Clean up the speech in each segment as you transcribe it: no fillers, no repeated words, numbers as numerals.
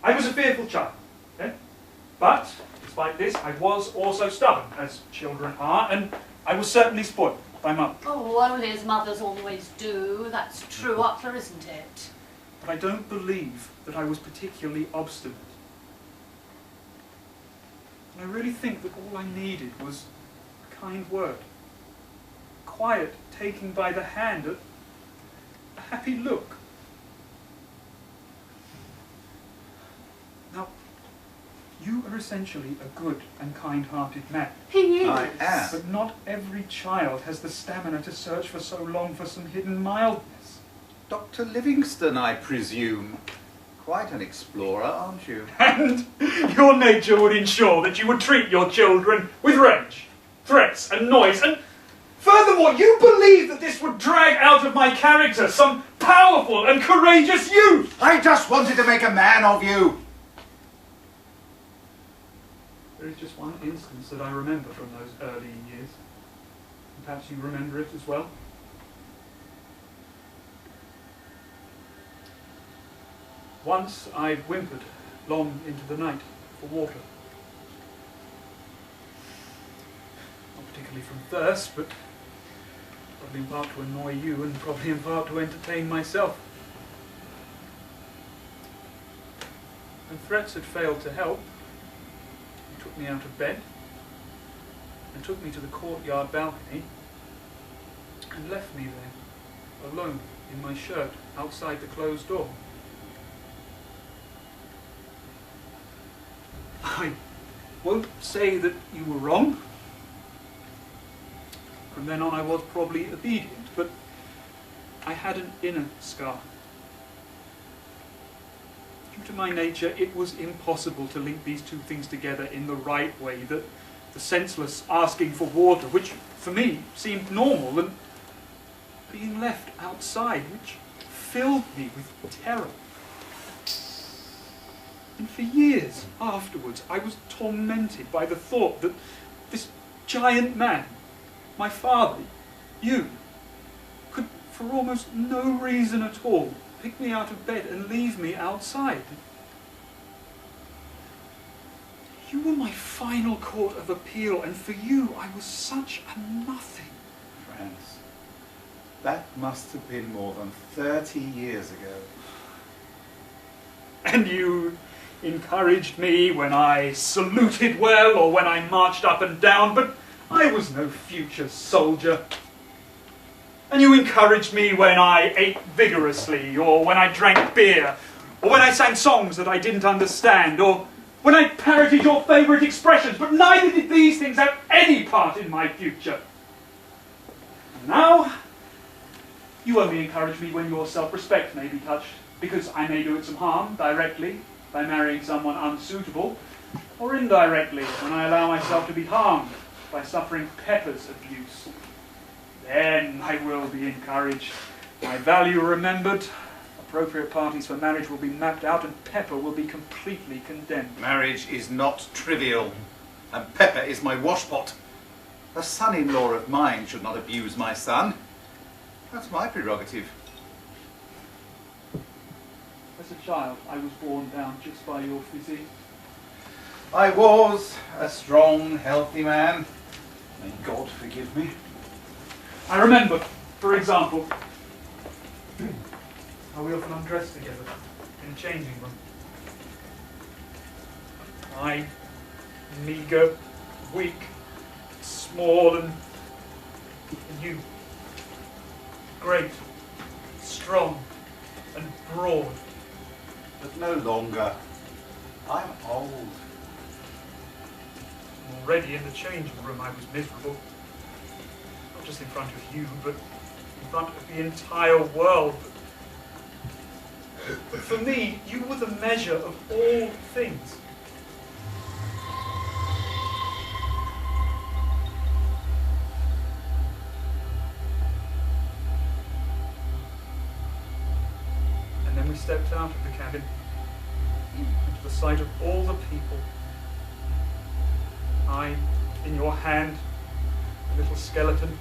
I was a fearful child, but despite this, I was also stubborn, as children are, and I was certainly spoiled by Mother. Oh, only as mothers always do. That's true, Arthur, isn't it? But I don't believe that I was particularly obstinate. And I really think that all I needed was a kind word, a quiet taking by the hand, a happy look. Now, you are essentially a good and kind-hearted man. He is. I am. But not every child has the stamina to search for so long for some hidden mildness. Dr. Livingston, I presume. Quite an explorer, aren't you? And your nature would ensure that you would treat your children with rage, threats and noise, and furthermore, you believe that this would drag out of my character some powerful and courageous youth. I just wanted to make a man of you. There is just one instance that I remember from those early years. Perhaps you remember it as well. Once I whimpered long into the night for water. Not particularly from thirst, but probably in part to annoy you and probably in part to entertain myself. When threats had failed to help, he took me out of bed and took me to the courtyard balcony and left me there, alone in my shirt outside the closed door. I won't say that you were wrong. From then on I was probably obedient, but I had an inner scar. Due to my nature, it was impossible to link these two things together in the right way, that the senseless asking for water, which for me seemed normal, and being left outside, which filled me with terror. And for years afterwards, I was tormented by the thought that this giant man, my father, you, could, for almost no reason at all, pick me out of bed and leave me outside. You were my final court of appeal, and for you I was such a nothing. France, that must have been more than 30 years ago. And you encouraged me when I saluted well or when I marched up and down, but I was no future soldier. And you encouraged me when I ate vigorously, or when I drank beer, or when I sang songs that I didn't understand, or when I parroted your favourite expressions, but neither did these things have any part in my future. And now, you only encourage me when your self-respect may be touched, because I may do it some harm, directly, by marrying someone unsuitable, or indirectly, when I allow myself to be harmed by suffering Pepper's abuse. Then I will be encouraged, my value remembered, appropriate parties for marriage will be mapped out, and Pepper will be completely condemned. Marriage is not trivial, and Pepper is my washpot. A son-in-law of mine should not abuse my son. That's my prerogative. As a child, I was borne down just by your physique. I was a strong, healthy man. May God forgive me. I remember, for example, how we often undressed together in a changing room. I, meagre, weak, small, and you, great, strong, and broad. But no longer. I'm old. Already in the changing room I was miserable. Not just in front of you, but in front of the entire world. But for me, you were the measure of all things. And then we stepped out of the cabin into the sight of all the people. I, in your hand, a little skeleton,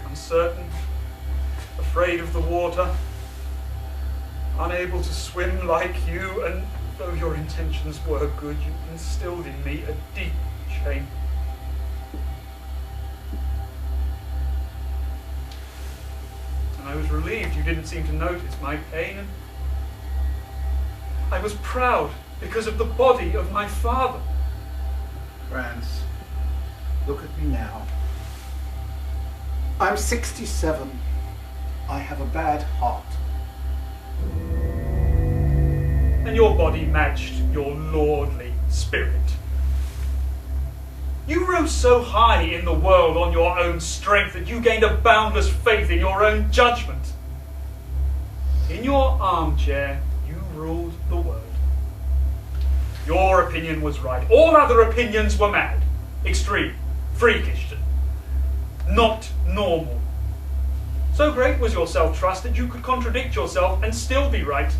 uncertain, afraid of the water, unable to swim like you, and Though your intentions were good, you instilled in me a deep shame. And I was relieved you didn't seem to notice my pain. And I was proud because of the body of my father. Franz, look at me now. I'm 67. I have a bad heart. And your body matched your lordly spirit. You rose so high in the world on your own strength that you gained a boundless faith in your own judgment. In your armchair, you ruled the world. Your opinion was right. All other opinions were mad, extreme, freakish, not normal. So great was your self-trust that you could contradict yourself and still be right.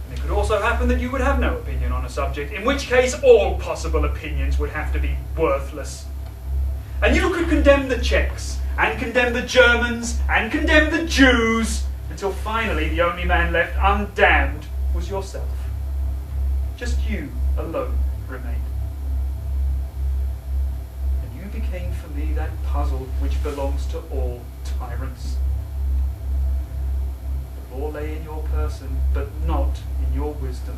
And it could also happen that you would have no opinion on a subject, in which case all possible opinions would have to be worthless. And you could condemn the Czechs, and condemn the Germans, and condemn the Jews, until finally the only man left undamned was yourself. Just you alone remained. And you became for me that puzzle which belongs to all tyrants. The law lay in your person, but not in your wisdom.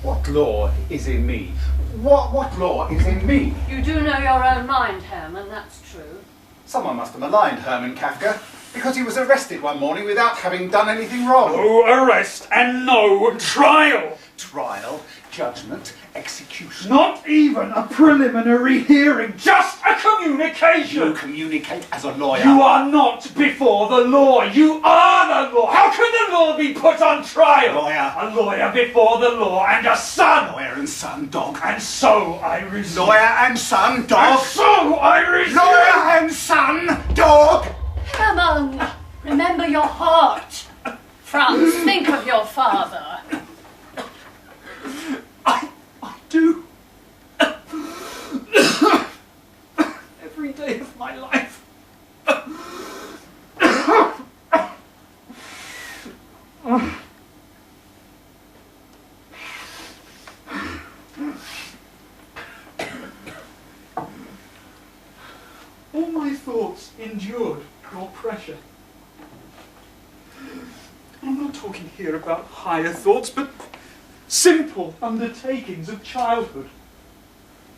What law is in me? What law is in me? You do know your own mind, Herman, that's true. Someone must have maligned Herman Kafka, because he was arrested one morning without having done anything wrong. No arrest and no trial. Trial, judgment, execution. Not even a preliminary hearing, just a communication. You communicate as a lawyer. You are not before the law. You are the law. How can the law be put on trial? Lawyer. A lawyer before the law and a son. Lawyer and son, dog. And so I resume. Lawyer and son, dog. And so I resume. Lawyer and son, dog. Herman, remember your heart. Franz, think of your father. I do. Every day of my life. All my thoughts endured your pressure. I'm not talking here about higher thoughts, but simple undertakings of childhood.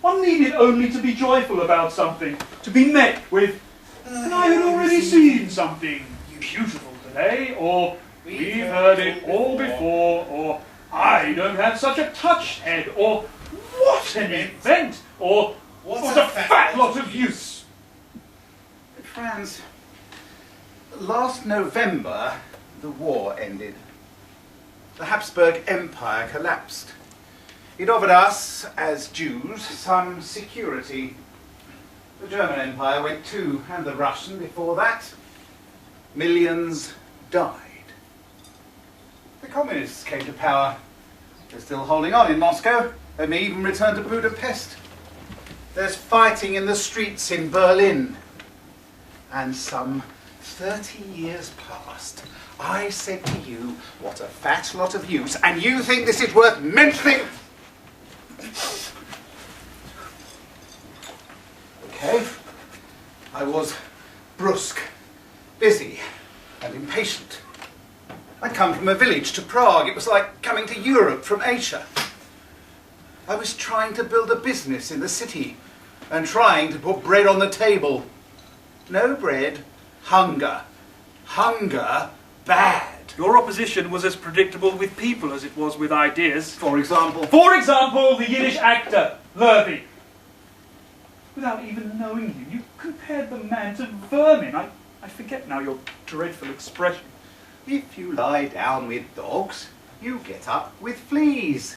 One needed only to be joyful about something, to be met with, and I had already seen something beautiful today, or we've heard it all before, or I don't have such a touched head, or what an event, or what a fat lot of use. Franz, last November, the war ended. The Habsburg Empire collapsed. It offered us, as Jews, some security. The German Empire went too, and the Russian before that. Millions died. The Communists came to power. They're still holding on in Moscow. They may even return to Budapest. There's fighting in the streets in Berlin. And some 30 years passed. I said to you, what a fat lot of use, and you think this is worth mentioning? Okay. I was brusque, busy, and impatient. I'd come from a village to Prague. It was like coming to Europe from Asia. I was trying to build a business in the city and trying to put bread on the table. No bread, hunger. Hunger, bad. Your opposition was as predictable with people as it was with ideas. For example? For example, the Yiddish actor, Lurby. Without even knowing you compared the man to vermin. I forget now your dreadful expression. If you lie down with dogs, you get up with fleas.